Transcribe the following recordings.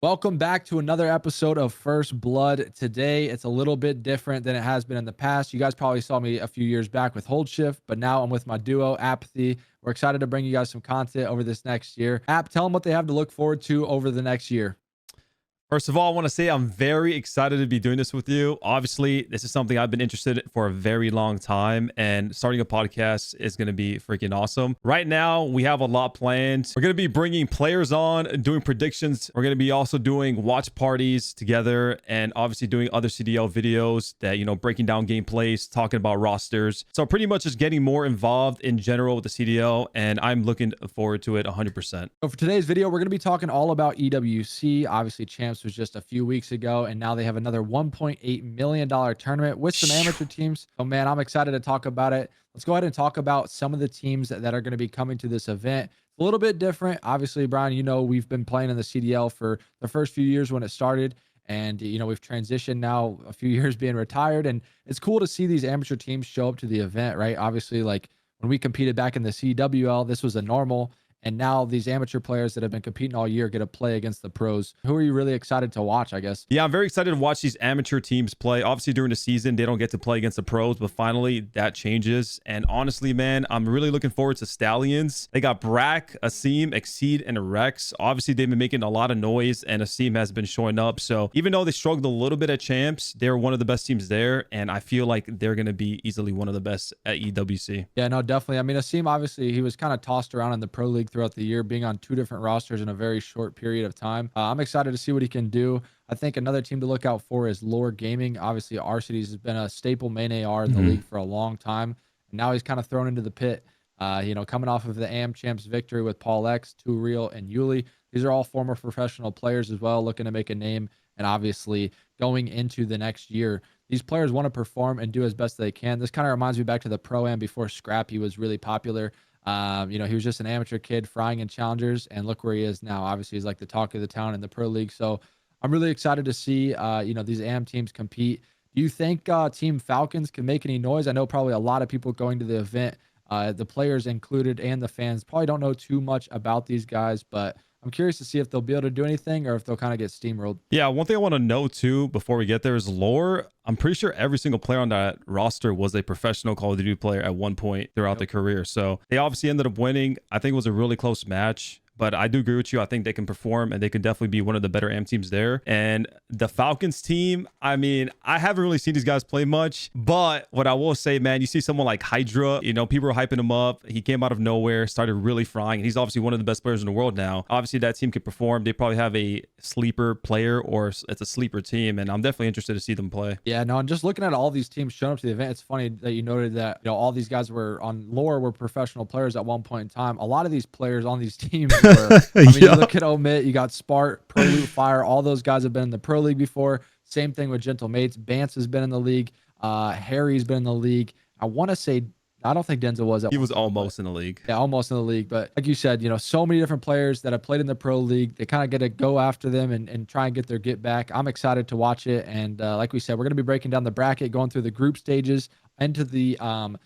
Welcome back to another episode of First Blood. Today, it's a little bit different than it has been in the past. You guys probably saw me a few years back with Hold Shift, but now I'm with my duo, Apathy. We're excited to bring you guys some content over this next year. App, tell them what they have to look forward to over the next year. First of all, I want to say I'm very excited to be doing this with you. Obviously, this is something I've been interested in for a very long time, and starting a podcast is going to be freaking awesome. Right now, we have a lot planned. We're going to be bringing players on, doing predictions. We're going to be also doing watch parties together, and obviously doing other CDL videos that, breaking down gameplays, talking about rosters. So pretty much just getting more involved in general with the CDL, and I'm looking forward to it 100%. So for today's video, we're going to be talking all about EWC. Obviously, Champs was just a few weeks ago, and now they have another $1.8 million tournament with some amateur teams. Oh man, I'm excited to talk about it. Let's go ahead and talk about some of the teams that are going to be coming to this event. A little bit different. Obviously, Brian, we've been playing in the CDL for the first few years when it started. And, we've transitioned now a few years being retired. And it's cool to see these amateur teams show up to the event, right? Obviously, like when we competed back in the CWL, this was a normal. And now these amateur players that have been competing all year get to play against the pros. Who are you really excited to watch, I guess? Yeah, I'm very excited to watch these amateur teams play. Obviously, during the season, they don't get to play against the pros, but finally that changes. And honestly, man, I'm really looking forward to Stallions. They got Brack, Asim, Exceed, and Rex. Obviously, they've been making a lot of noise, and Asim has been showing up. So even though they struggled a little bit at Champs, they're one of the best teams there, and I feel like they're going to be easily one of the best at EWC. Yeah, no, definitely. I mean, Asim, obviously, he was kind of tossed around in the pro league throughout the year, being on two different rosters in a very short period of time. I'm excited to see what he can do. I think another team to look out for is Lore Gaming. Obviously, Arcides has been a staple main AR in the league for a long time. And now he's kind of thrown into the pit. Coming off of the AM Champs victory with Paul X, Too Real, and Yuli. These are all former professional players as well, looking to make a name. And obviously, going into the next year, these players want to perform and do as best they can. This kind of reminds me back to the Pro-Am before Scrappy was really popular. He was just an amateur kid frying in challengers, and look where he is now. Obviously, he's like the talk of the town in the pro league. So I'm really excited to see, these AM teams compete. Do you think Team Falcons can make any noise? I know probably a lot of people going to the event, the players included and the fans, probably don't know too much about these guys, but I'm curious to see if they'll be able to do anything or if they'll kind of get steamrolled. Yeah, one thing I want to know too before we get there is Lore. I'm pretty sure every single player on that roster was a professional Call of Duty player at one point throughout their career. So they obviously ended up winning. I think it was a really close match. But I do agree with you. I think they can perform, and they could definitely be one of the better AM teams there. And the Falcons team, I mean, I haven't really seen these guys play much. But what I will say, man, you see someone like Hydra, people are hyping him up. He came out of nowhere, started really frying. And he's obviously one of the best players in the world now. Obviously, that team could perform. They probably have a sleeper player, or it's a sleeper team. And I'm definitely interested to see them play. Yeah, no, and just looking at all these teams showing up to the event, it's funny that you noted that, all these guys were on Lore were professional players at one point in time. A lot of these players on these teams were, you look at Omit, you got Spart, Pro Loot Fire, all those guys have been in the pro league before. Same thing with Gentle Mates. Bance has been in the league. Harry's been in the league. I want to say, I don't think Denzel was. He was almost in the league. Yeah, almost in the league. But like you said, so many different players that have played in the pro league. They kind of get to go after them and try and get their get back. I'm excited to watch it. And like we said, we're going to be breaking down the bracket, going through the group stages into the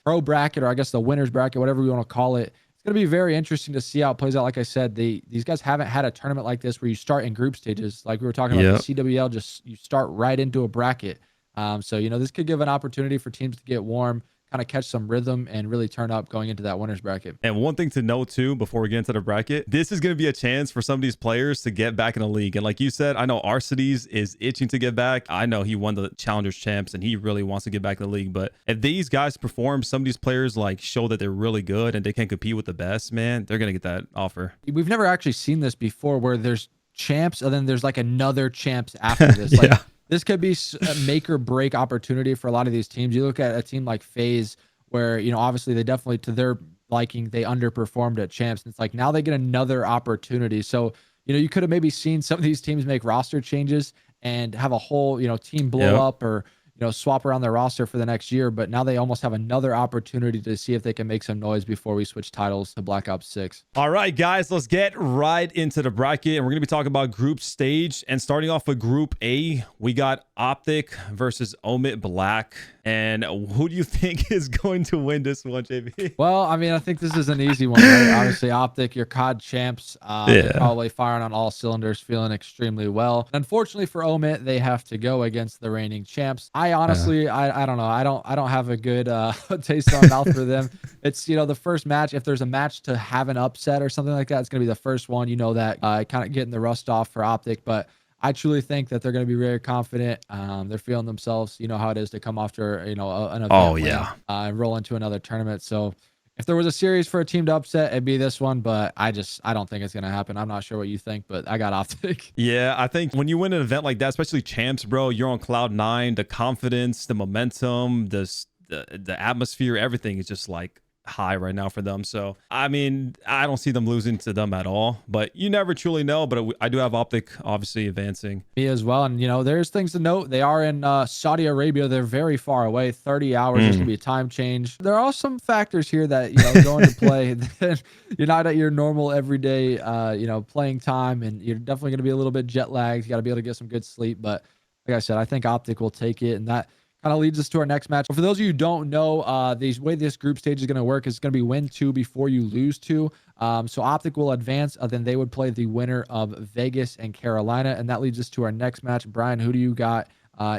pro bracket, or I guess the winners bracket, whatever we want to call it. It's going to be very interesting to see how it plays out. Like I said, these guys haven't had a tournament like this where you start in group stages. Like we were talking about the CWL, just you start right into a bracket. So, this could give an opportunity for teams to get warm, kind of catch some rhythm, and really turn up going into that winners bracket. And one thing to know too, before we get into the bracket, this is going to be a chance for some of these players to get back in the league. And like you said, I know Arcides is itching to get back. I know he won the Challengers Champs and he really wants to get back in the league. But if these guys perform, some of these players like show that they're really good and they can compete with the best, man, they're going to get that offer. We've never actually seen this before where there's champs and then there's like another champs after this. Like, this could be a make or break opportunity for a lot of these teams. You look at a team like FaZe, where, obviously they definitely, to their liking, they underperformed at champs. And it's like now they get another opportunity. So, you could have maybe seen some of these teams make roster changes and have a whole, team blow up or, swap around their roster for the next year. But now they almost have another opportunity to see if they can make some noise before we switch titles to Black Ops 6. All right, guys, let's get right into the bracket. And we're going to be talking about group stage. And starting off with Group A, we got OpTic versus Omit Black. And who do you think is going to win this one, JB? Well, I mean, I think this is an easy one, right? Obviously, OpTic, your COD champs, they're Yeah. probably firing on all cylinders, feeling extremely well. Unfortunately for Omit, they have to go against the reigning champs. I Yeah. honestly, I don't know. I don't have a good taste in my mouth for them. It's, the first match. If there's a match to have an upset or something like that, it's gonna be the first one. You know that kind of getting the rust off for OpTic, but I truly think that they're going to be very confident. They're feeling themselves. You know how it is to come after, an Oh, event win yeah. and roll into another tournament. So if there was a series for a team to upset, it'd be this one. But I don't think it's going to happen. I'm not sure what you think, but I got OpTic. Yeah, I think when you win an event like that, especially champs, bro, you're on cloud nine. The confidence, the momentum, the atmosphere, everything is just like high right now for them. So I mean, I don't see them losing to them at all, but you never truly know. But I do have OpTic obviously advancing. Me as well. And, there's things to note. They are in Saudi Arabia. They're very far away, 30 hours. There's going to be a time change. There are some factors here that, go into play. You're not at your normal everyday, playing time, and you're definitely going to be a little bit jet lagged. You got to be able to get some good sleep. But like I said, I think OpTic will take it. And that kind of leads us to our next match. For those of you who don't know, the way this group stage is going to work is going to be win 2 before you lose 2. So OpTic will advance, then they would play the winner of Vegas and Carolina, and that leads us to our next match. Brian, who do you got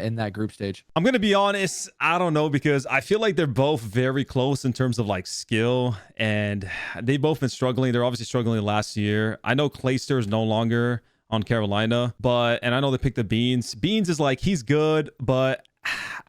in that group stage? I'm gonna be honest, I don't know, because I feel like they're both very close in terms of like skill, and they both been struggling. They're obviously struggling last year. I know Clayster is no longer on Carolina, and I know they picked the Beans. Beans is like, he's good, but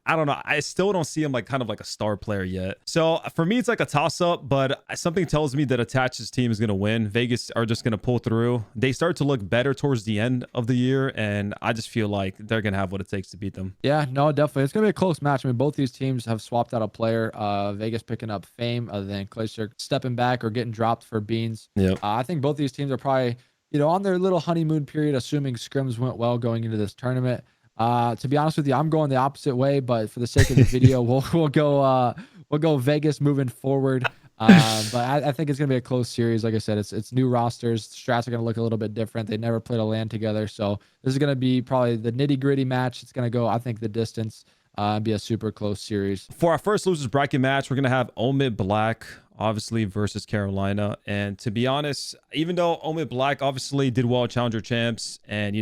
I don't know. I still don't see him like kind of like a star player yet. So for me, it's like a toss up, but something tells me that Attach's team is going to win. Vegas are just going to pull through. They start to look better towards the end of the year, and I just feel like they're going to have what it takes to beat them. Yeah, no, definitely. It's going to be a close match. I mean, both these teams have swapped out a player. Vegas picking up Fame, then Clayster stepping back or getting dropped for Beans. Yep. I think both these teams are probably, on their little honeymoon period, assuming scrims went well going into this tournament. To be honest with you, I'm going the opposite way, but for the sake of the video, we'll go Vegas moving forward. But I think it's gonna be a close series. Like I said, it's new rosters. Strats are gonna look a little bit different. They never played a LAN together, so this is gonna be probably the nitty gritty match. It's gonna go, I think, the distance. And be a super close series. For our first losers bracket match, we're gonna have Omit Black obviously versus Carolina. And to be honest, even though Omit Black obviously did well at Challenger Champs, and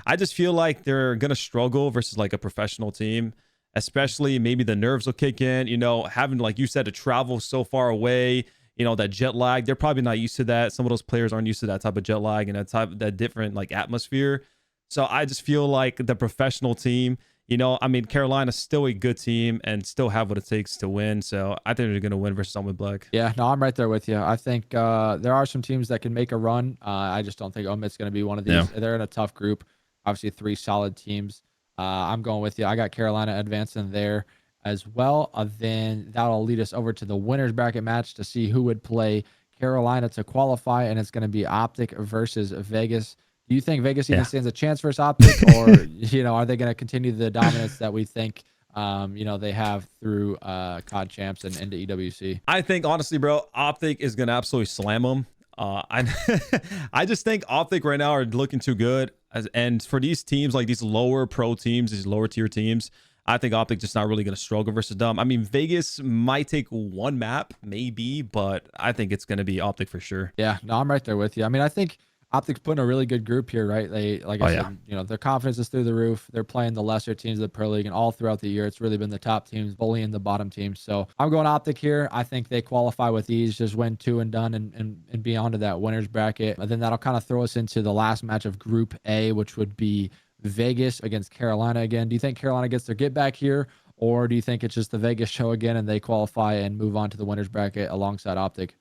I just feel like they're going to struggle versus like a professional team, especially maybe the nerves will kick in, having, like you said, to travel so far away, that jet lag. They're probably not used to that. Some of those players aren't used to that type of jet lag and that different like atmosphere. So I just feel like the professional team, I mean, Carolina's still a good team and still have what it takes to win. So I think they're going to win versus Omit Black. Yeah, no, I'm right there with you. I think there are some teams that can make a run. I just don't think Omit's going to be one of these. Yeah. They're in a tough group. Obviously, 3 solid teams. I'm going with you. I got Carolina advancing there as well. Then that'll lead us over to the winners bracket match to see who would play Carolina to qualify, and it's going to be OpTic versus Vegas. Do you think Vegas even stands a chance versus OpTic, or are they going to continue the dominance that we think they have through COD champs and into EWC? I think honestly, bro, OpTic is going to absolutely slam them. I just think OpTic right now are looking too good, and for these teams, like these lower pro teams, these lower tier teams, I think OpTic just not really going to struggle versus them. I mean, Vegas might take one map, maybe, but I think it's going to be OpTic for sure. Yeah, no, I'm right there with you. I mean, I think OpTic's putting a really good group here, right? They, like I said, their confidence is through the roof. They're playing the lesser teams of the Pro League, and all throughout the year, it's really been the top teams bullying the bottom teams. So I'm going OpTic here. I think they qualify with ease, just win 2 and done, and be on to that winners bracket. And then that'll kind of throw us into the last match of Group A, which would be Vegas against Carolina again. Do you think Carolina gets their get back here, or do you think it's just the Vegas show again and they qualify and move on to the winners bracket alongside OpTic?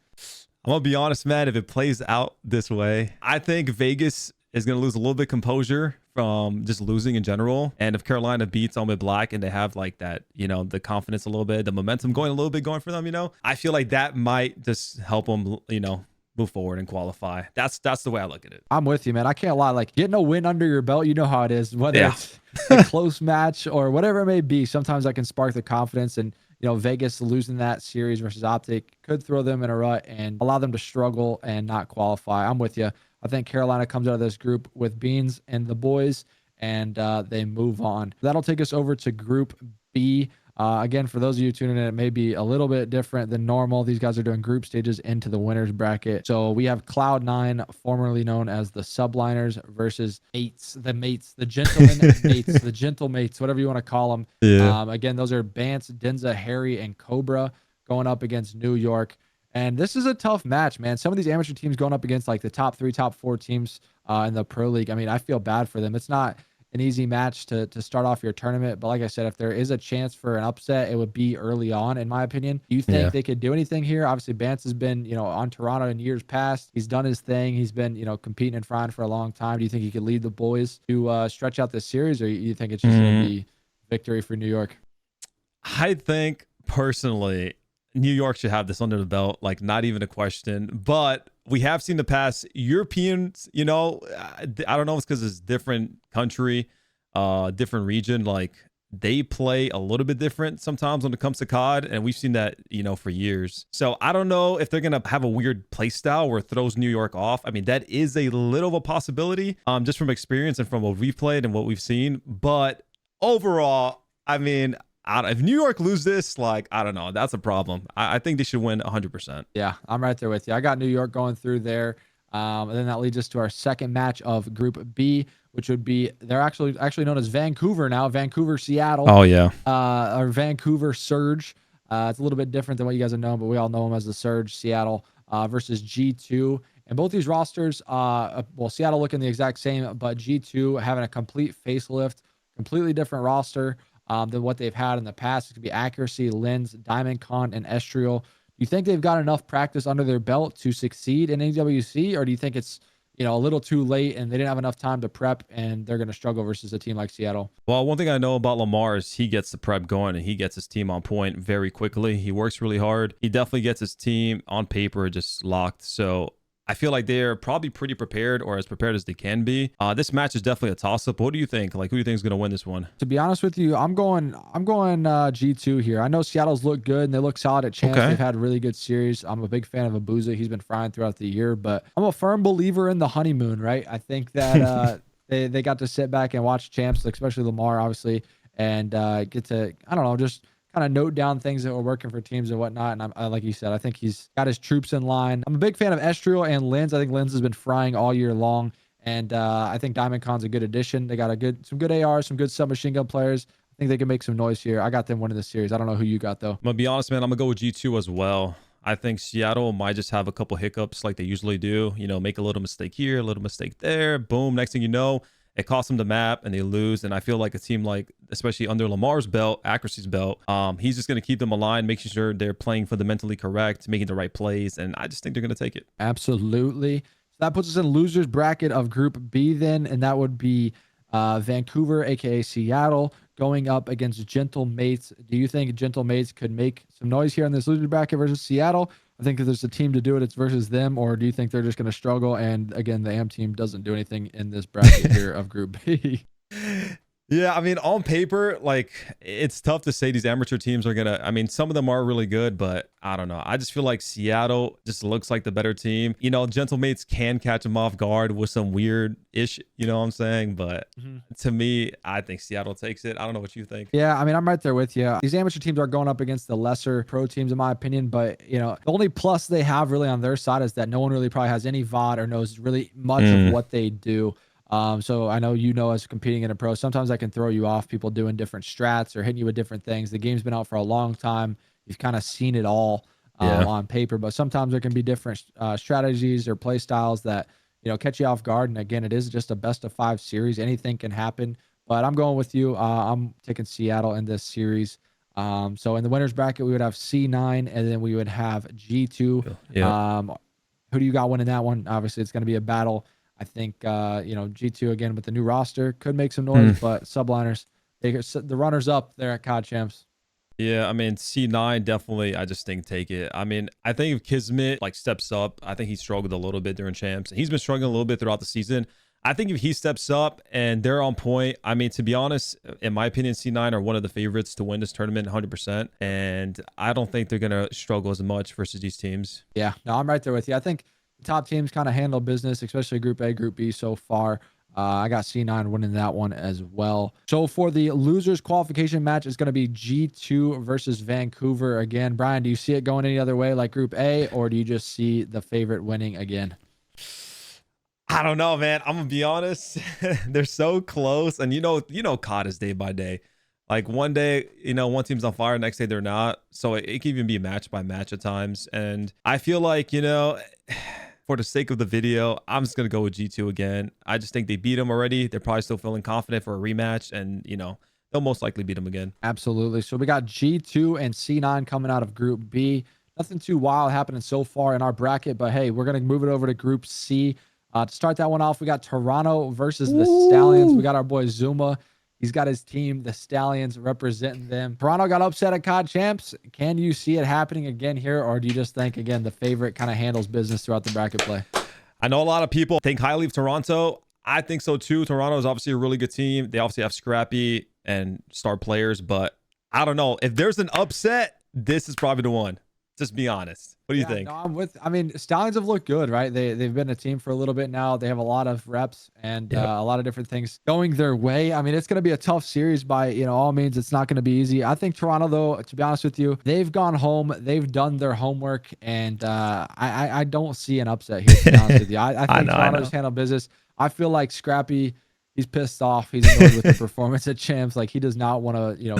I'm gonna be honest, man. If it plays out this way, I think Vegas is gonna lose a little bit composure from just losing in general. And if Carolina beats Omit Black and they have like that, the confidence a little bit, the momentum going for them, I feel like that might just help them, move forward and qualify. That's the way I look at it. I'm with you, man. I can't lie. Like, getting a win under your belt, you know how it is. Whether it's a close match or whatever it may be, sometimes that can spark the confidence. And Vegas losing that series versus OpTic could throw them in a rut and allow them to struggle and not qualify. I'm with you. I think Carolina comes out of this group with Beans and the boys, and they move on. That'll take us over to Group B. Again, for those of you tuning in, it may be a little bit different than normal. These guys are doing group stages into the winners bracket. So we have Cloud9, formerly known as the Subliners, versus the mates, the gentlemen mates, the gentle mates, whatever you want to call them. Yeah. Again, those are Bance, Denza, Harry, and Cobra going up against New York. And this is a tough match, man. Some of these amateur teams going up against like the top 3, top 4 teams in the pro league. I mean, I feel bad for them. It's not an easy match to start off your tournament. But like I said, if there is a chance for an upset, it would be early on, in my opinion. Do you think they could do anything here? Obviously, Bance has been, on Toronto in years past. He's done his thing. He's been, competing in front for a long time. Do you think he could lead the boys to stretch out this series, or you think it's just going to be victory for New York? I think personally, New York should have this under the belt, like not even a question. But we have seen the past Europeans, I don't know if it's because it's different country, different region. Like they play a little bit different sometimes when it comes to COD. And we've seen that, for years. So I don't know if they're going to have a weird play style where it throws New York off. I mean, that is a little of a possibility just from experience and from what we've played and what we've seen. But overall, I mean, if New York lose this, like, I don't know, that's a problem. I think they should win 100%. Yeah, I'm right there with you. I got New York going through there. And then that leads us to our second match of Group B, which would be, they're actually known as Vancouver now, Vancouver, Seattle. Oh, yeah. Or Vancouver Surge. It's a little bit different than what you guys have known, but we all know them as the Surge. Seattle versus G2. And both these rosters, Seattle looking the exact same, but G2 having a complete facelift, completely different roster than what they've had in the past. It could be Accuracy, Lens, Diamond Con, and Estriel. Do you think they've got enough practice under their belt to succeed in EWC, or do you think it's a little too late and they didn't have enough time to prep and they're going to struggle versus a team like Seattle? Well, one thing I know about Lamar is he gets the prep going and he gets his team on point very quickly. He works really hard. He definitely gets his team on paper just locked. So I feel like they're probably pretty prepared, or as prepared as they can be. This match is definitely a toss-up. What do you think? Like, who do you think is going to win this one? To be honest with you, I'm going G2 here. I know Seattle's look good and they look solid at champs. They've had a really good series. I'm a big fan of Abuza. He's been frying throughout the year, but I'm a firm believer in the honeymoon, right? I think that they got to sit back and watch champs, especially Lamar, obviously, and get to, I don't know, just kind of note down things that were working for teams and whatnot. And like you said, I think he's got his troops in line. I'm a big fan of Estriel and Lens. I think Lens has been frying all year long. And I think Diamond Con's a good addition. They got some good ARs, some good submachine gun players. I think they can make some noise here. I got them winning the series. I don't know who you got, though. I'm going to be honest, man. I'm going to go with G2 as well. I think Seattle might just have a couple hiccups like they usually do. Make a little mistake here, a little mistake there. Boom. Next thing you know, it costs them the map and they lose. And I feel like a team like, especially under Lamar's belt, Accuracy's belt, he's just going to keep them aligned, making sure they're playing fundamentally correct, making the right plays. And I just think they're going to take it. Absolutely. So that puts us in losers bracket of Group B then. And that would be Vancouver, aka Seattle, going up against Gentle Mates. Do you think Gentle Mates could make some noise here in this loser bracket versus Seattle? I think if there's a team to do it, it's versus them. Or do you think they're just going to struggle? And again, the AM team doesn't do anything in this bracket here of Group B. Yeah, I mean, on paper, like, it's tough to say these amateur teams are going to, I mean, some of them are really good, but I don't know. I just feel like Seattle just looks like the better team. Gentle Mates can catch them off guard with some weird-ish, you know what I'm saying? But to me, I think Seattle takes it. I don't know what you think. Yeah, I mean, I'm right there with you. These amateur teams are going up against the lesser pro teams, in my opinion. But, the only plus they have really on their side is that no one really probably has any VOD or knows really much of what they do. So I know, as competing in a pro, sometimes I can throw you off, people doing different strats or hitting you with different things. The game's been out for a long time. You've kind of seen it all on paper, but sometimes there can be different strategies or play styles that, catch you off guard. And again, it is just a best of 5 series. Anything can happen, but I'm going with you. I'm taking Seattle in this series. So in the winners bracket, we would have C9 and then we would have G2. Who do you got winning that one? Obviously it's going to be a battle. I think, G2 again with the new roster could make some noise, but Subliners, the runners up there at COD Champs. Yeah, I mean, C9 definitely, I just think take it. I mean, I think if Kismet steps up, I think he struggled a little bit during Champs. He's been struggling a little bit throughout the season. I think if he steps up and they're on point, I mean, to be honest, in my opinion, C9 are one of the favorites to win this tournament 100%. And I don't think they're going to struggle as much versus these teams. Yeah, no, I'm right there with you. I think the top teams kind of handle business, especially Group A, Group B so far. I got C9 winning that one as well. So for the losers qualification match, it's going to be G2 versus Vancouver again. Brian, do you see it going any other way like Group A, or do you just see the favorite winning again? I don't know, man. I'm gonna be honest. They're so close, and COD is day by day. Like one day, one team's on fire, next day they're not. So it can even be match by match at times. And I feel like, for the sake of the video, I'm just gonna go with G2 again. I just think they beat them already. They're probably still feeling confident for a rematch, and they'll most likely beat them again. Absolutely. So we got G2 and C9 coming out of Group B. Nothing too wild happening so far in our bracket, but hey, we're gonna move it over to Group C. To start that one off, we got Toronto versus the Stallions. We got our boy Zuma. He's got his team, the Stallions, representing them. Toronto got upset at COD Champs. Can you see it happening again here, or do you just think, again, the favorite kind of handles business throughout the bracket play? I know a lot of people think highly of Toronto. I think so too. Toronto is obviously a really good team. They obviously have Scrappy and star players, but I don't know. If there's an upset, this is probably the one. Just be honest. What do you think? No, I mean, Stallions have looked good, right? They've been a team for a little bit now. They have a lot of reps and a lot of different things going their way. I mean, it's going to be a tough series by, all means. It's not going to be easy. I think Toronto, though, to be honest with you, they've gone home. They've done their homework, and I don't see an upset here, to be honest with you. I think Toronto's handled business. I feel like Scrappy, he's pissed off. He's annoyed with the performance at Champs. Like, he does not want to,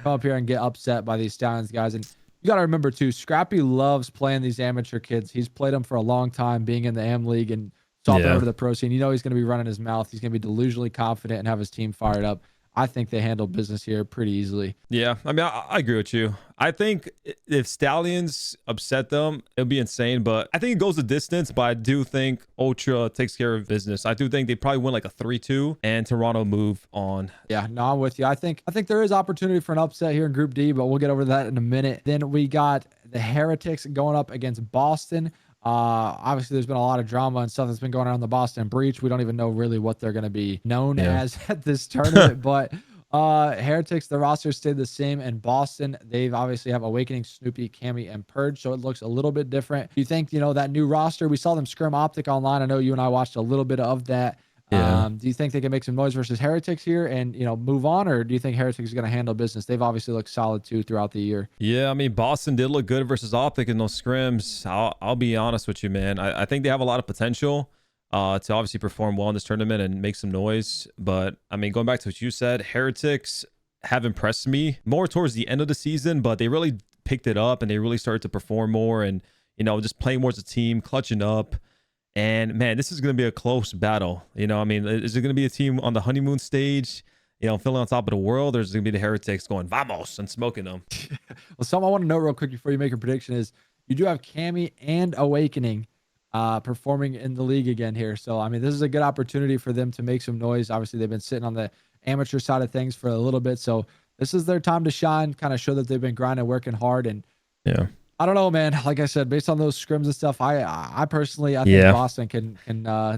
come up here and get upset by these Stallions guys. And you got to remember, too, Scrappy loves playing these amateur kids. He's played them for a long time, being in the AM League and swapping over to the pro scene. He's going to be running his mouth. He's going to be delusionally confident and have his team fired up. I think they handle business here pretty easily. Yeah, I mean, I agree with you. I think if Stallions upset them, it'll be insane. But I think it goes the distance. But I do think Ultra takes care of business. I do think they probably win like a 3-2 and Toronto move on. Yeah, no, I'm with you. I think there is opportunity for an upset here in Group D, but we'll get over that in a minute. Then we got the Heretics going up against Boston. Obviously there's been a lot of drama and stuff that's been going on in the Boston Breach. We don't even know really what they're going to be known as at this tournament, but Heretics, the roster stayed the same. And Boston, they've obviously have Awakening, Snoopy, Cammy, and Purge, so it looks a little bit different. Do you think, that new roster, we saw them scrim OpTic online. I know you and I watched a little bit of that. Do you think they can make some noise versus Heretics here and, move on? Or do you think Heretics is going to handle business? They've obviously looked solid too throughout the year. Yeah, I mean, Boston did look good versus OpTic in those scrims. I'll be honest with you, man. I think they have a lot of potential to obviously perform well in this tournament and make some noise. But, I mean, going back to what you said, Heretics have impressed me more towards the end of the season, but they really picked it up and they really started to perform more and, just playing more as a team, clutching up. And man, this is going to be a close battle. I mean, is it going to be a team on the honeymoon stage, feeling on top of the world, or is it going to be the Heretics going vamos and smoking them? Well, something I want to know real quick before you make a prediction is you do have Cammy and Awakening performing in the league again here. So, I mean, this is a good opportunity for them to make some noise. Obviously, they've been sitting on the amateur side of things for a little bit. So this is their time to shine, kind of show that they've been grinding, working hard. And yeah. I don't know, man. Like I said, based on those scrims and stuff, I personally think Boston can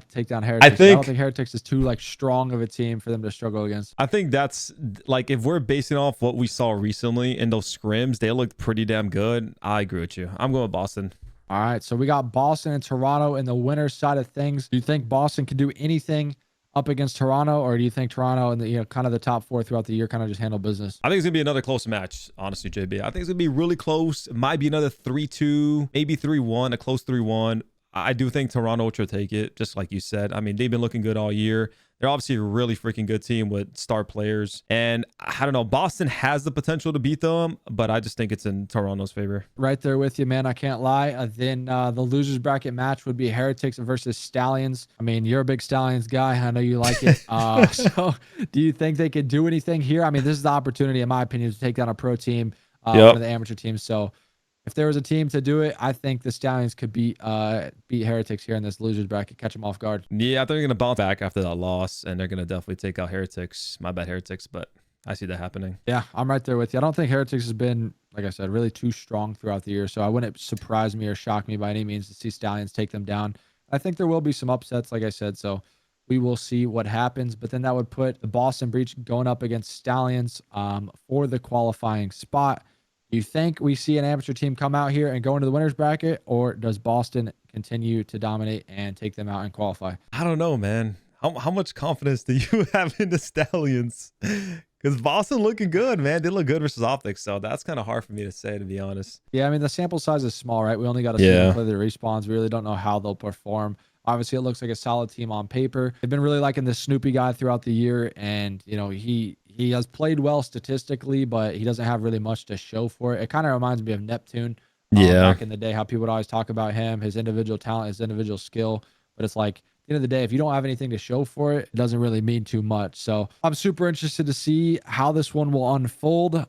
take down Heretics. I don't think Heretics is too strong of a team for them to struggle against. I think that's if we're basing off what we saw recently in those scrims, they looked pretty damn good. I agree with you. I'm going with Boston. All right, so we got Boston and Toronto in the winner's side of things. Do you think Boston can do anything up against Toronto, or do you think Toronto and the kind of the top four throughout the year kind of just handle business? I think it's gonna be another close match, honestly, JB. I think it's gonna be really close. It might be another 3-2, maybe 3-1, a close 3-1. I do think Toronto will take it, just like you said. I mean, they've been looking good all year. They're obviously a really freaking good team with star players. And I don't know, Boston has the potential to beat them, but I just think it's in Toronto's favor. Right there with you, man. I can't lie. Then the losers bracket match would be Heretics versus Stallions. I mean, you're a big Stallions guy. I know you like it. So do you think they could do anything here? I mean, this is the opportunity, in my opinion, to take down a pro team, one of the amateur teams. So if there was a team to do it, I think the Stallions could beat Heretics here in this losers bracket, catch them off guard. Yeah, I think they're going to bounce back after that loss, and they're going to definitely take out Heretics. My bad, Heretics, but I see that happening. Yeah, I'm right there with you. I don't think Heretics has been, like I said, really too strong throughout the year, so I wouldn't surprise me or shock me by any means to see Stallions take them down. I think there will be some upsets, like I said, so we will see what happens. But then that would put the Boston Breach going up against Stallions for the qualifying spot. Do you think we see an amateur team come out here and go into the winner's bracket, or does Boston continue to dominate and take them out and qualify? I don't know, man. how much confidence do you have in the Stallions? Because Boston looking good, man. They look good versus OpTic, so that's kind of hard for me to say, to be honest. Yeah, I mean, the sample size is small, right? We only got to see them Yeah. play the respawns. We really don't know how they'll perform. Obviously, it looks like a solid team on paper. They've been really liking this Snoopy guy throughout the year, and he has played well statistically, but he doesn't have really much to show for it. It kind of reminds me of Neptune Yeah. back in the day, how people would always talk about him, his individual talent, his individual skill. But it's like, at the end of the day, if you don't have anything to show for it, it doesn't really mean too much. So I'm super interested to see how this one will unfold.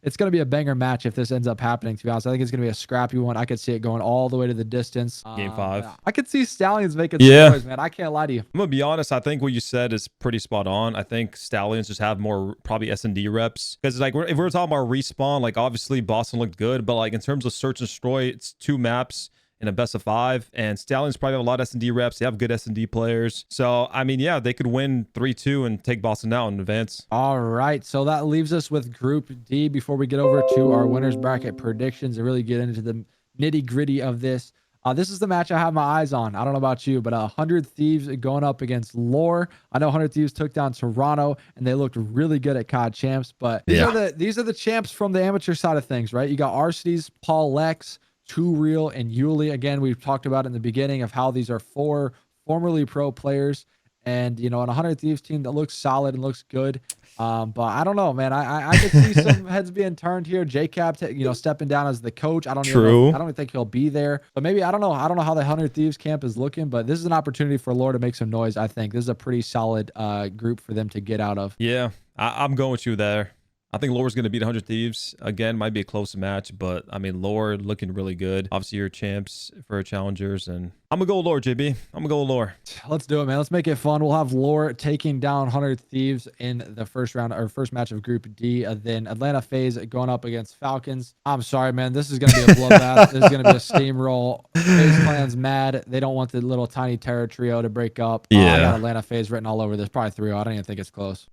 It's going to be a banger match if this ends up happening, to be honest. I think it's going to be a scrappy one. I could see it going all the way to the distance. Game 5. I could see Stallions making Yeah. some noise, man. I can't lie to you. I'm gonna be honest. I think what you said is pretty spot on. I think Stallions just have more probably S&D reps because like if we're talking about respawn, like obviously Boston looked good, but like in terms of search and destroy, it's 2 maps in a best of 5, and Stallions probably have a lot of S&D reps. They have good S&D players, so I mean, yeah, they could win 3-2 and take Boston out in advance. All right, so that leaves us with Group D before we get over to our winners bracket predictions and really get into the nitty gritty of this. This is the match I have my eyes on. I don't know about you, but 100 Thieves going up against Lore. I know 100 Thieves took down Toronto, and they looked really good at COD Champs. But these are the champs from the amateur side of things, right? You got Arcedes, Paul Lex, Too Real, and Yuli. Again, we've talked about in the beginning of how these are 4 formerly pro players, and on a 100 Thieves team that looks solid and looks good. But I don't know, man. I could see some heads being turned here. JCap, stepping down as the coach. I don't even think he'll be there. But maybe I don't know. I don't know how the 100 Thieves camp is looking, but this is an opportunity for Lore to make some noise. I think this is a pretty solid group for them to get out of. Yeah, I'm going with you there. I think Lore's going to beat 100 Thieves. Again, might be a close match, but I mean, Lore looking really good. Obviously, you're champs for challengers, and I'm going to go with Lore, JB. I'm going to go with Lore. Let's do it, man. Let's make it fun. We'll have Lore taking down 100 Thieves in the first round, or first match of Group D. Then Atlanta FaZe going up against Falcons. I'm sorry, man. This is going to be a bloodbath. This is going to be a steamroll. FaZe clan's mad. They don't want the little tiny terror trio to break up. Yeah. I got Atlanta FaZe written all over this. Probably 3-0. I don't even think it's close.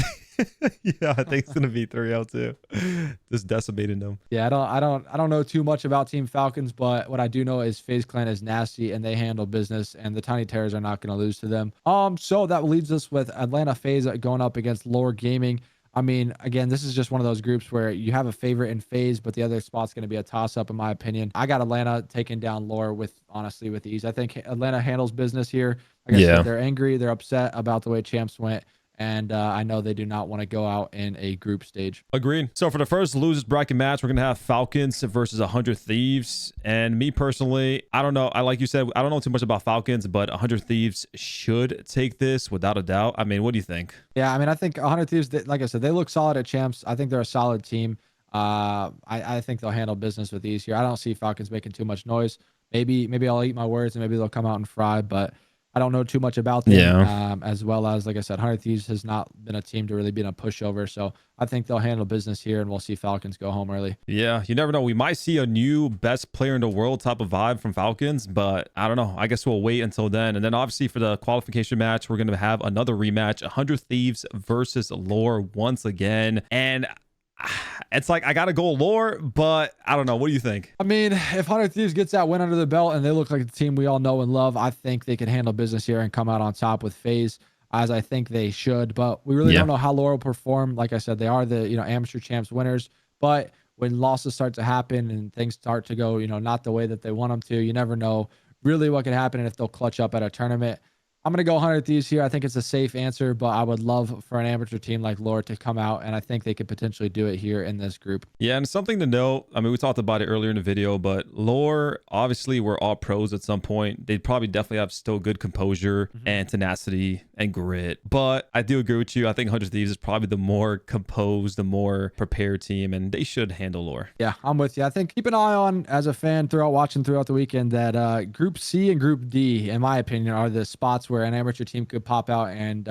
Yeah, I think it's gonna be 3-0 too. Just decimating them. Yeah, I don't know too much about Team Falcons, but what I do know is FaZe Clan is nasty and they handle business, and the Tiny Terrors are not going to lose to them. So that leaves us with Atlanta FaZe going up against Lore Gaming. I mean, again, this is just one of those groups where you have a favorite in FaZe, but the other spot's going to be a toss-up, in my opinion. I got Atlanta taking down Lore with ease. I think Atlanta handles business here. Like I said, they're angry, they're upset about the way champs went. And I know they do not want to go out in a group stage. Agreed. So for the first losers bracket match, we're going to have Falcons versus 100 Thieves. And me personally, I don't know. Like you said, I don't know too much about Falcons, but 100 Thieves should take this without a doubt. I mean, what do you think? Yeah, I mean, I think 100 Thieves, like I said, they look solid at champs. I think they're a solid team. I think they'll handle business with ease here. I don't see Falcons making too much noise. Maybe I'll eat my words and maybe they'll come out and fry, but I don't know too much about them. As well as, like I said, 100 Thieves has not been a team to really be in a pushover. So I think they'll handle business here, and we'll see Falcons go home early. Yeah, you never know. We might see a new best player in the world type of vibe from Falcons, but I don't know. I guess we'll wait until then. And then obviously for the qualification match, we're going to have another rematch, 100 Thieves versus Lore once again. And it's like I gotta go Lore, but I don't know. What do you think? I mean, if 100 Thieves gets that win under the belt and they look like the team we all know and love, I think they can handle business here and come out on top with FaZe, as I think they should. But we really don't know how Lore will perform. Like I said, they are the amateur champs winners, but when losses start to happen and things start to go not the way that they want them to, you never know really what can happen and if they'll clutch up at a tournament. I'm going to go 100 Thieves here. I think it's a safe answer, but I would love for an amateur team like Lore to come out, and I think they could potentially do it here in this group. Yeah, and something to note, I mean, we talked about it earlier in the video, but Lore, obviously, were all pros at some point. They'd probably definitely have still good composure and tenacity and grit. But I do agree with you. I think 100 Thieves is probably the more composed, the more prepared team, and they should handle Lore. Yeah, I'm with you. I think keep an eye on, as a fan, watching throughout the weekend, that Group C and Group D, in my opinion, are the spots where an amateur team could pop out and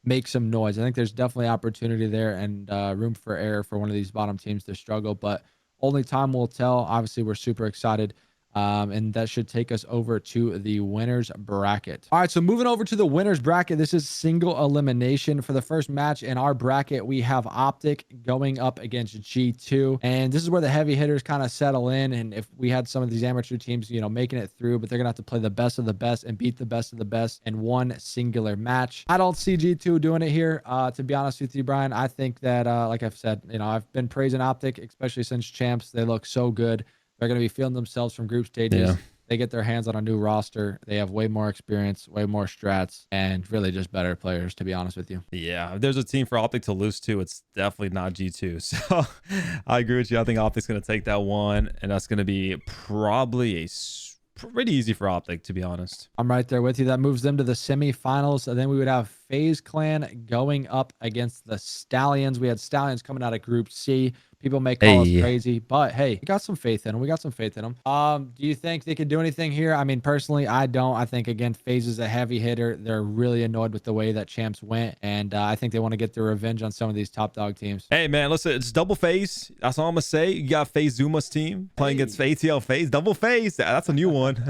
make some noise. I think there's definitely opportunity there and room for error for one of these bottom teams to struggle, but only time will tell. Obviously, we're super excited And that should take us over to the winners bracket. All right, so moving over to the winners bracket, this is single elimination. For the first match in our bracket, we have OpTic going up against G2, and this is where the heavy hitters kind of settle in. And if we had some of these amateur teams, you know, making it through, but they're gonna have to play the best of the best and beat the best of the best in one singular match. I don't see G2 doing it here, to be honest with you, Brian. I think that, like I've said, you know, I've been praising OpTic, especially since champs. They look so good. They're going to be feeling themselves from group stages. Yeah. They get their hands on a new roster. They have way more experience, way more strats, and really just better players, to be honest with you. Yeah, if there's a team for OpTic to lose to, it's definitely not G2. So I agree with you. I think OpTic's going to take that one, and that's going to be probably pretty easy for OpTic, to be honest. I'm right there with you. That moves them to the semifinals. And then we would have FaZe Clan going up against the Stallions. We had Stallions coming out of Group C. People may call us crazy, but hey, we got some faith in them. We got some faith in them. Do you think they could do anything here? I mean, personally, I don't. I think, again, FaZe is a heavy hitter. They're really annoyed with the way that champs went, and I think they want to get their revenge on some of these top dog teams. Hey, man, listen, it's double FaZe. That's all I'm going to say. You got FaZe Zuma's team playing against ATL FaZe. Double FaZe. That's a new one.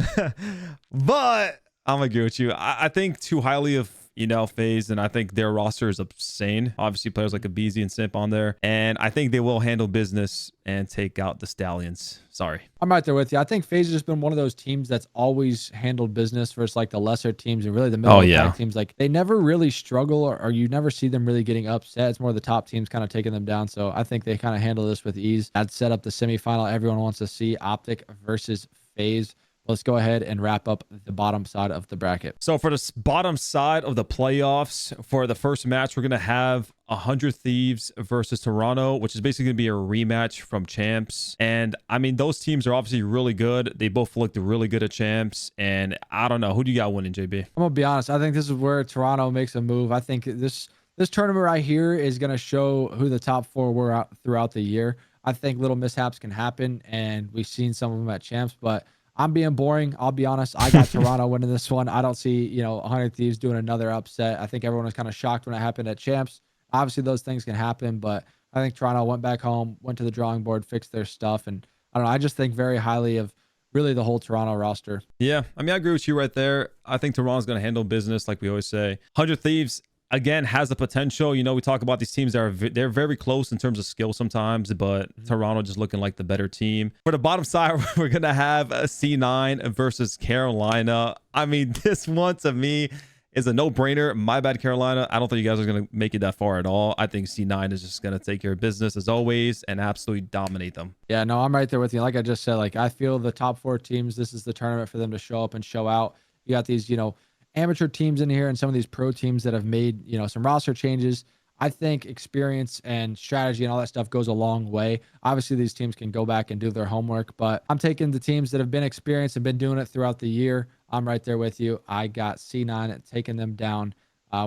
But I'm going to agree with you. I think too highly of, you know, FaZe, and I think their roster is insane. Obviously, players like Abizi and Simp on there, and I think they will handle business and take out the Stallions. Sorry. I'm right there with you. I think FaZe has just been one of those teams that's always handled business versus like the lesser teams and really the middle teams. Like they never really struggle, or you never see them really getting upset. It's more the top teams kind of taking them down. So I think they kind of handle this with ease. I'd set up the semifinal everyone wants to see, OpTic versus FaZe. Let's go ahead and wrap up the bottom side of the bracket. So for the bottom side of the playoffs, for the first match, we're going to have 100 Thieves versus Toronto, which is basically going to be a rematch from champs. And I mean, those teams are obviously really good. They both looked really good at champs. And I don't know. Who do you got winning, JB? I'm going to be honest. I think this is where Toronto makes a move. I think this tournament right here is going to show who the top four were throughout the year. I think little mishaps can happen, and we've seen some of them at champs, but I'm being boring. I'll be honest. I got Toronto winning this one. I don't see, you know, 100 Thieves doing another upset. I think everyone was kind of shocked when it happened at champs. Obviously, those things can happen, but I think Toronto went back home, went to the drawing board, fixed their stuff. And I don't know. I just think very highly of really the whole Toronto roster. Yeah. I mean, I agree with you right there. I think Toronto's going to handle business like we always say. 100 Thieves, again, has the potential. You know, we talk about these teams that are they're very close in terms of skill sometimes, but Toronto just looking like the better team. For the bottom side, we're gonna have a C9 versus Carolina. I mean, this one to me is a no-brainer. My bad, Carolina. I don't think you guys are gonna make it that far at all. I think C9 is just gonna take care of business as always and absolutely dominate them. Yeah, no, I'm right there with you. Like I just said, like I feel the top four teams, this is the tournament for them to show up and show out. You got these, you know, amateur teams in here and some of these pro teams that have made, you know, some roster changes. I think experience and strategy and all that stuff goes a long way. Obviously, these teams can go back and do their homework, but I'm taking the teams that have been experienced and been doing it throughout the year. I'm right there with you. I got C9 taking them down,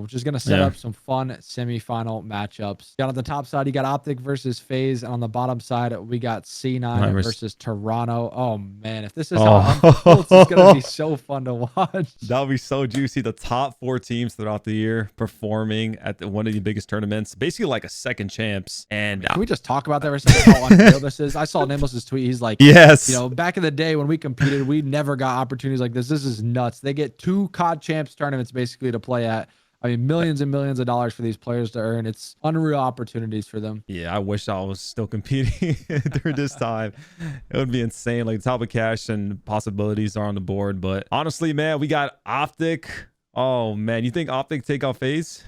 which is going to set up some fun semifinal matchups. Got on the top side, you got OpTic versus FaZe. And on the bottom side, we got C9 versus Toronto. Oh, man. If this is how it unfolds, it's going to be so fun to watch. That'll be so juicy. The top four teams throughout the year performing at one of the biggest tournaments, basically like a second champs. And can we just talk about that for a second, how unreal this is? I saw Nimbles's tweet. He's like, yes, you know, back in the day when we competed, we never got opportunities like this. This is nuts. They get 2 COD champs tournaments basically to play at. I mean, millions and millions of dollars for these players to earn. It's unreal opportunities for them. Yeah, I wish I was still competing during this time. It would be insane. Like, top of cash and possibilities are on the board. But honestly, man, we got OpTic. Oh, man. You think OpTic take out FaZe?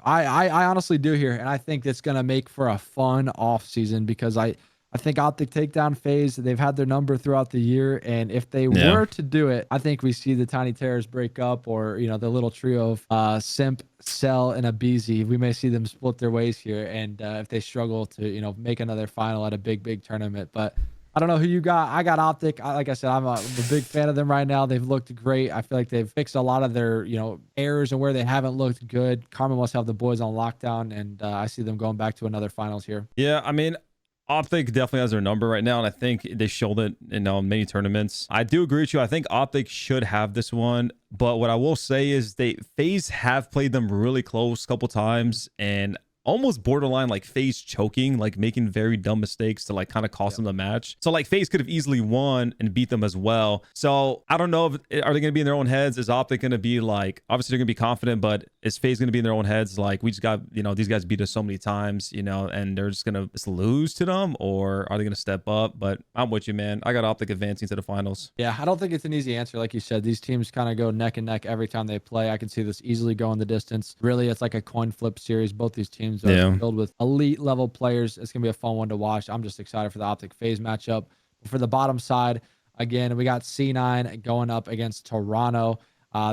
I honestly do here. And I think it's going to make for a fun off season because I think OpTic take down FaZe. They've had their number throughout the year, and if they were to do it, I think we see the Tiny Terrors break up, or you know, the little trio of Simp, Cell, and Abizi. We may see them split their ways here, and if they struggle to, you know, make another final at a big tournament. But I don't know who you got. I got OpTic. Like I said, I'm a big fan of them right now. They've looked great. I feel like they've fixed a lot of their, you know, errors and where they haven't looked good. Carmen must have the boys on lockdown, and I see them going back to another finals here. Yeah, I mean, OpTic definitely has their number right now, and I think they showed it in many tournaments. I do agree with you. I think OpTic should have this one, but what I will say is FaZe have played them really close a couple times, and almost borderline like FaZe choking, like making very dumb mistakes to like kind of cost them the match. So like FaZe could have easily won and beat them as well. So I don't know if are they going to be in their own heads? Is OpTic going to be like, obviously they're going to be confident, but is FaZe going to be in their own heads? Like we just got, you know, these guys beat us so many times, you know, and they're just going to just lose to them, or are they going to step up? But I'm with you, man. I got OpTic advancing to the finals. Yeah, I don't think it's an easy answer. Like you said, these teams kind of go neck and neck every time they play. I can see this easily going the distance. Really, it's like a coin flip series. Both these teams are filled with elite level players. It's going to be a fun one to watch. I'm just excited for the OpTic FaZe matchup. For the bottom side, again, we got C9 going up against Toronto.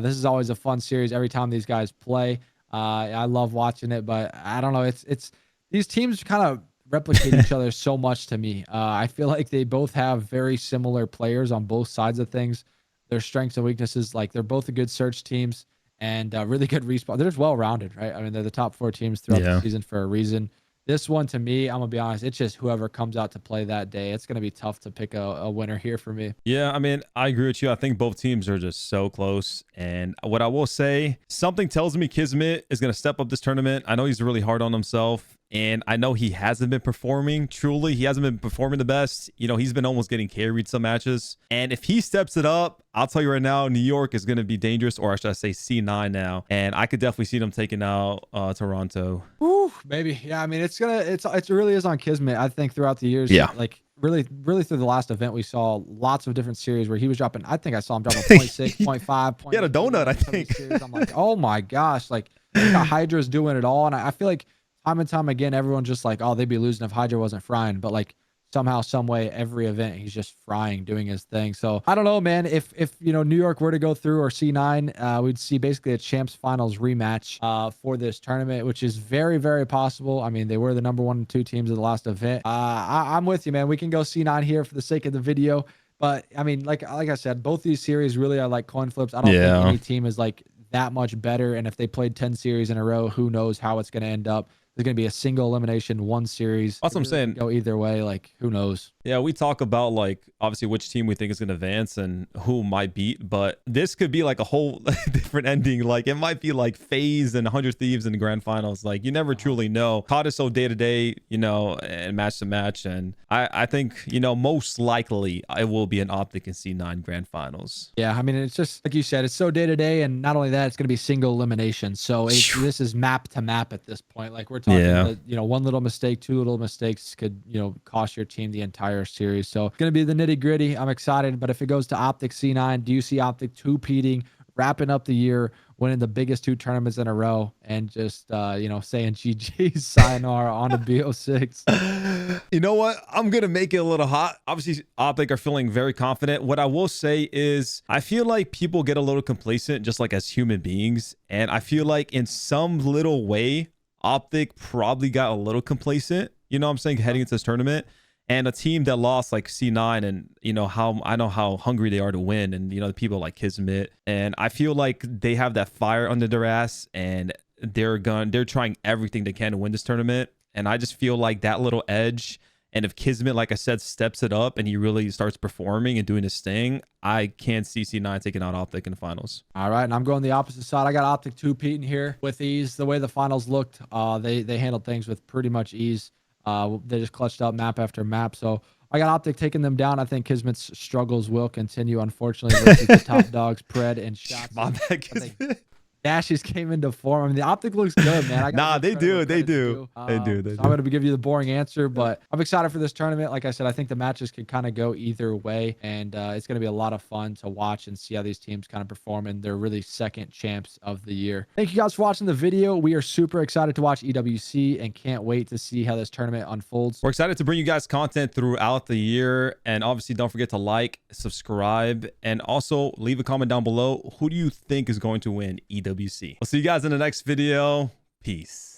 This is always a fun series every time these guys play. I love watching it, but I don't know. It's these teams kind of replicate each other so much to me. I feel like they both have very similar players on both sides of things. Their strengths and weaknesses, like they're both good search teams and really good respawn. They're just well-rounded, right? I mean, they're the top 4 teams throughout the season for a reason. This one, to me, I'm gonna be honest, it's just whoever comes out to play that day. It's gonna be tough to pick a winner here for me. Yeah, I mean, I agree with you. I think both teams are just so close. And what I will say, something tells me Kismet is gonna step up this tournament. I know he's really hard on himself, and I know he hasn't been performing. Truly, he hasn't been performing the best. You know, he's been almost getting carried some matches. And if he steps it up, I'll tell you right now, New York is going to be dangerous, or should I say C9 now. And I could definitely see them taking out Toronto. Woo, maybe. Yeah, I mean, it really is on Kismet. I think throughout the years, like really through the last event, we saw lots of different series where he was dropping. I think I saw him dropping 0.6, 0.5. He had a donut, I think. I'm like, oh my gosh, like Hydra's doing it all. And I feel like time and time again, everyone's just like, oh, they'd be losing if Hydra wasn't frying. But like somehow, some way, every event, he's just frying, doing his thing. So I don't know, man. If you know, New York were to go through, or C9, we'd see basically a champs finals rematch for this tournament, which is very, very possible. I mean, they were the number 1 and 2 teams of the last event. I'm with you, man. We can go C9 here for the sake of the video. But I mean, like I said, both these series really are like coin flips. I don't think any team is like that much better. And if they played 10 series in a row, who knows how it's going to end up. There's going to be a single elimination, one series. That's what I'm saying. Go either way. Like, who knows? Yeah, we talk about like obviously which team we think is going to advance and who might beat, but this could be like a whole different ending. Like it might be like FaZe and 100 Thieves in the grand finals. Like you never truly know. COD is so day to day, you know, and match to match. And I think, you know, most likely it will be an OpTic and C9 grand finals. Yeah, I mean, it's just like you said, it's so day to day, and not only that, it's going to be single elimination. So this is map to map at this point. Like we're talking, that, you know, one little mistake, 2 little mistakes could, you know, cost your team the entire series. So it's going to be the nitty gritty. I'm excited. But if it goes to OpTic C9, do you see OpTic two-peating, wrapping up the year, winning the biggest 2 tournaments in a row, and just, you know, saying GG's, sayonara on a B06? You know what? I'm going to make it a little hot. Obviously, OpTic are feeling very confident. What I will say is I feel like people get a little complacent just like as human beings. And I feel like in some little way, OpTic probably got a little complacent, you know what I'm saying, heading into this tournament. And a team that lost like C9, and you know how I know how hungry they are to win, and you know the people like Kismet, and I feel like they have that fire under their ass, and they're trying everything they can to win this tournament. And I just feel like that little edge, and if Kismet, like I said, steps it up and he really starts performing and doing his thing, I can't see C9 taking out OpTic in the finals. All right, and I'm going the opposite side. I got OpTic two-peating here with ease. The way the finals looked, they handled things with pretty much ease. They just clutched up map after map. So I got OpTic taking them down. I think Kismet's struggles will continue, unfortunately, versus the top dogs, Pred and Shots. My bad, Kismet. Dashes came into form. I mean, the OpTic looks good, man. Nah, they do. They do. So I'm going to give you the boring answer, but I'm excited for this tournament. Like I said, I think the matches could kind of go either way, and it's going to be a lot of fun to watch and see how these teams kind of perform in their really second champs of the year. Thank you guys for watching the video. We are super excited to watch EWC and can't wait to see how this tournament unfolds. We're excited to bring you guys content throughout the year, and obviously don't forget to like, subscribe, and also leave a comment down below. Who do you think is going to win EWC? We'll see you guys in the next video. Peace.